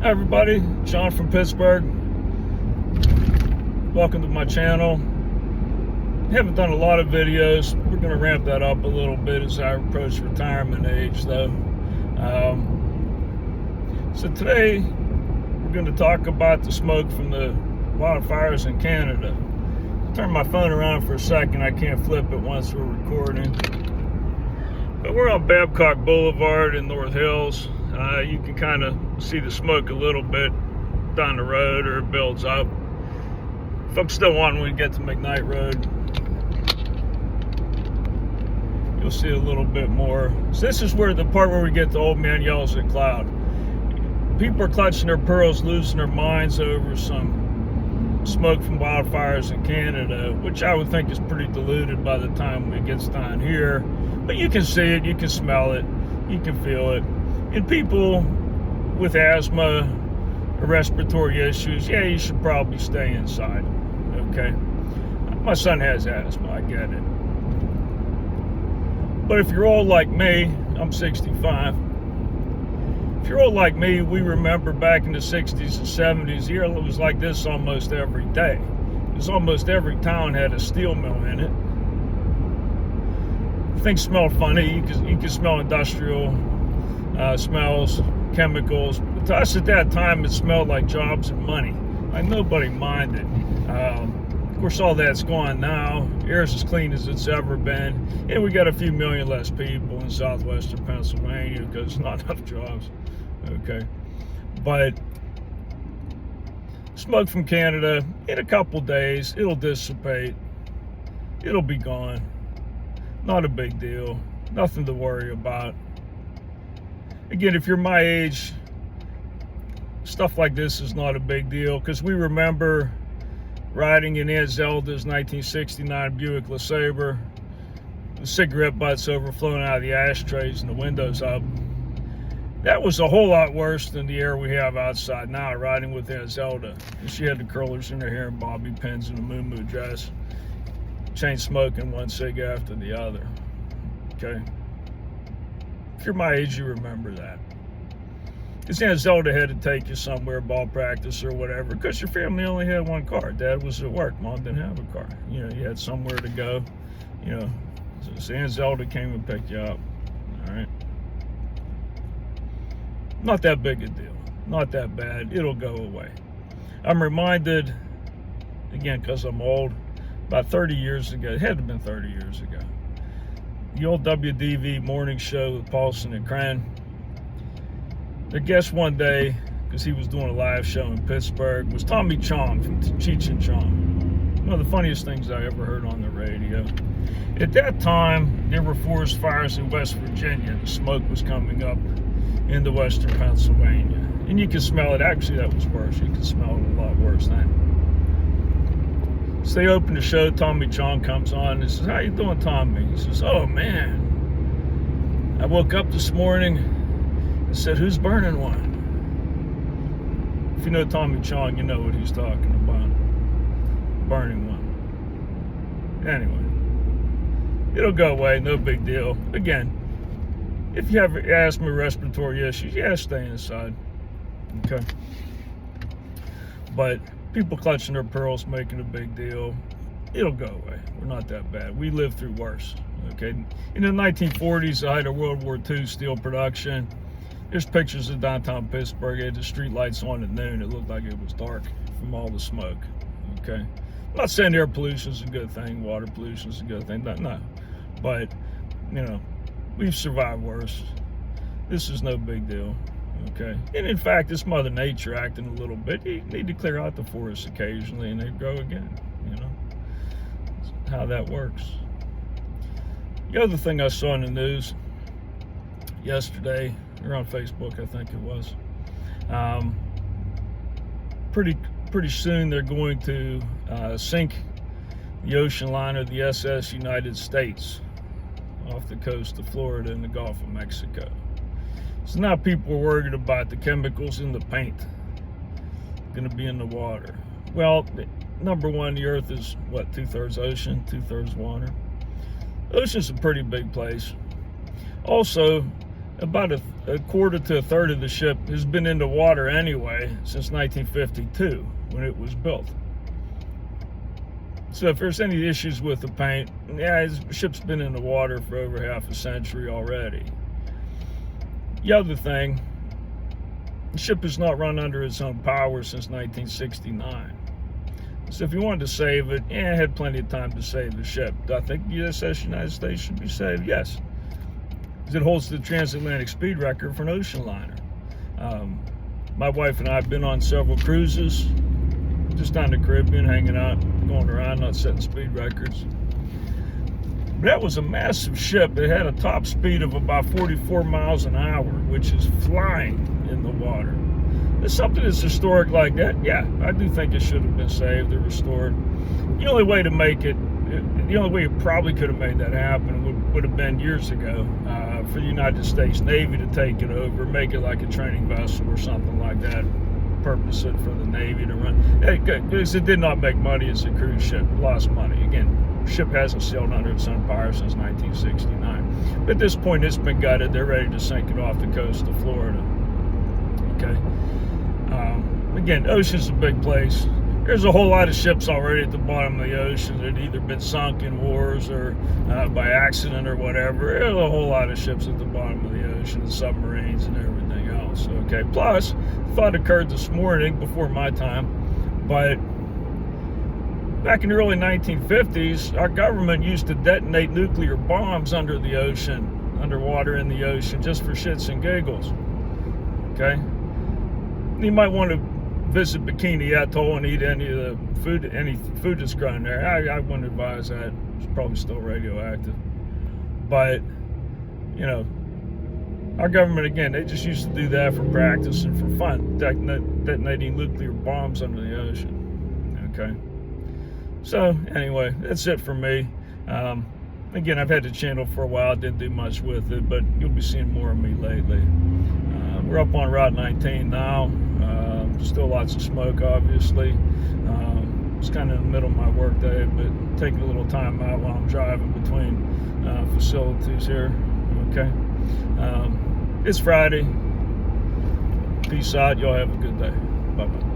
Hi everybody, John from Pittsburgh. Welcome to my channel. Haven't done a lot of videos. We're going to ramp that up a little bit as I approach retirement age though. So today we're going to talk about the smoke from the wildfires in Canada. Turn my phone around for a second. I can't flip it once we're recording. But we're on Babcock Boulevard in North Hills. You can kind of see the smoke a little bit down the road, or it builds up. If I'm still on when we get to McKnight Road, you'll see a little bit more. So this is where the part where we get the old man yells at cloud. People are clutching their pearls, losing their minds over some smoke from wildfires in Canada, which I would think is pretty diluted by the time it gets down here. But you can see it, you can smell it, you can feel it. And people with asthma or respiratory issues, yeah, you should probably stay inside, okay? My son has asthma, I get it. But if you're old like me, I'm 65. If you're old like me, we remember back in the 60s and 70s, the air was like this almost every day. Because almost every town had a steel mill in it. Things smelled funny. You could smell industrial smells, chemicals. But to us at that time, it smelled like jobs and money. Like nobody minded. Of course, all that's gone now. Air's as clean as it's ever been. And we got a few million less people in southwestern Pennsylvania because there's not enough jobs. Okay. But smoke from Canada, in a couple days, it'll dissipate. It'll be gone. Not a big deal. Nothing to worry about. Again, if you're my age, stuff like this is not a big deal, because we remember riding in Aunt Zelda's 1969 Buick LeSabre, the cigarette butts overflowing out of the ashtrays and the windows up. That was a whole lot worse than the air we have outside now, riding with Aunt Zelda. And she had the curlers in her hair and bobby pins and a moo-moo dress, chain smoking one cig after the other. Okay? If you're my age, you remember that. Because Aunt Zelda had to take you somewhere, ball practice or whatever, because your family only had one car. Dad was at work. Mom didn't have a car. You know, you had somewhere to go. You know, so Aunt Zelda came and picked you up. All right? Not that big a deal. Not that bad. It'll go away. I'm reminded, again, because I'm old, about 30 years ago, it had to have been 30 years ago, the old WDV morning show with Paulson and Cran. Their guest one day, because he was doing a live show in Pittsburgh, was Tommy Chong from Cheech and Chong. One of the funniest things I ever heard on the radio. At that time, there were forest fires in West Virginia. The smoke was coming up into western Pennsylvania. And you could smell it. Actually, that was worse. You could smell it a lot worse then. So they open the show, Tommy Chong comes on and says, "How you doing, Tommy?" He says, "Oh man, I woke up this morning and said, who's burning one?" If you know Tommy Chong, you know what he's talking about. Burning one. Anyway, it'll go away, no big deal. Again, if you have asthma, respiratory issues, yeah, stay inside. Okay? But people clutching their pearls, making a big deal, it'll go away. We're not that bad. We lived through worse. Okay? In the 1940s, the height of World War II steel production, there's pictures of downtown Pittsburgh. They had the street lights on at noon. It looked like it was dark from all the smoke. Okay? I'm not saying air pollution is a good thing, water pollution is a good thing. No. But, you know, we've survived worse. This is no big deal. Okay, and in fact, it's Mother Nature acting a little bit. You need to clear out the forests occasionally and they grow again. You know, that's how that works. The other thing I saw in the news yesterday, or on Facebook, I think it was, pretty soon they're going to sink the ocean liner, the SS United States, off the coast of Florida and the Gulf of Mexico. So now people are worried about the chemicals in the paint going to be in the water. Well, number one, the earth is what, 2/3 ocean, 2/3 water. The ocean's a pretty big place. Also, about a quarter to a third of the ship has been in the water anyway since 1952 when it was built. So if there's any issues with the paint, yeah, the ship's been in the water for over half a century already. The other thing, the ship has not run under its own power since 1969. So if you wanted to save it, yeah, it had plenty of time to save the ship. Do I think the USS United States should be saved? Yes. Because it holds the transatlantic speed record for an ocean liner. My wife and I have been on several cruises, just down the Caribbean, hanging out, going around, not setting speed records. But that was a massive ship. It had a top speed of about 44 miles an hour, which is flying in the water. It's something that's historic like that. Yeah, I do think it should have been saved or restored. The only way to make it, the only way it probably could have made that happen would have been years ago for the United States Navy to take it over, make it like a training vessel or something like that, purpose it for the Navy to run. Because it did not make money as a cruise ship, it lost money. Again, the ship hasn't sailed under its own power since 1969. But at this point, it's been gutted. They're ready to sink it off the coast of Florida. Okay. Again, ocean's a big place. There's a whole lot of ships already at the bottom of the ocean that had either been sunk in wars or by accident or whatever. There's a whole lot of ships at the bottom of the ocean, and submarines and everything else. Okay. Plus, thought occurred this morning before my time, but back in the early 1950s, our government used to detonate nuclear bombs under the ocean, underwater in the ocean, just for shits and giggles. Okay. You might want to visit Bikini Atoll and eat any food that's grown there. I wouldn't advise that. It's probably still radioactive. But, you know, our government, again, they just used to do that for practice and for fun, detonating nuclear bombs under the ocean. Okay. So, anyway, that's it for me. Again, I've had the channel for a while. Didn't do much with it, but you'll be seeing more of me lately. We're up on Route 19 now. Still lots of smoke, obviously. It's kind of in the middle of my work day, but taking a little time out while I'm driving between facilities here. Okay. It's Friday. Peace out. Y'all have a good day. Bye-bye.